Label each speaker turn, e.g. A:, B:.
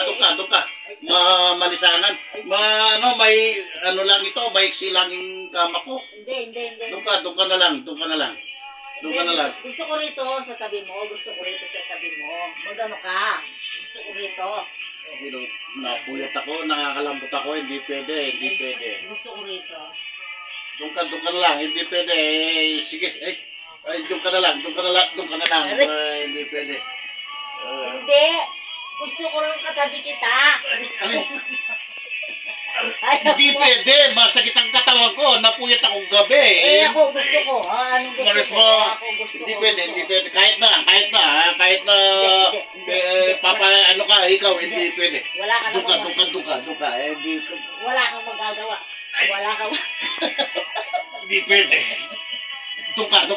A: doon ka. Malisangan. May, lang ito, maiksi lang yung kama ko.
B: Hindi.
A: Doon ka na lang.
B: Gusto ko rito sa tabi mo. Magano ka? Gusto ko rito.
A: Napuyat ako, nakakalambot ako, hindi pwede.
B: Gusto ko rito.
A: Doon ka na lang, hindi pwede. Sige, doon ka na lang. Hindi pwede.
B: Hindi. Gusto ko rin katabi kita.
A: Hindi pwede, masakit ang katawan ko, napuyat akong gabi.
B: Ako gusto ko. Anong gusto ko? Ako gusto ko.
A: Hindi pwede. Kahit na, ikaw, hindi pwede.
B: Wala ka
A: Doon ka.
B: Wala kang magagawa.
A: Hindi pwede. Doon ka.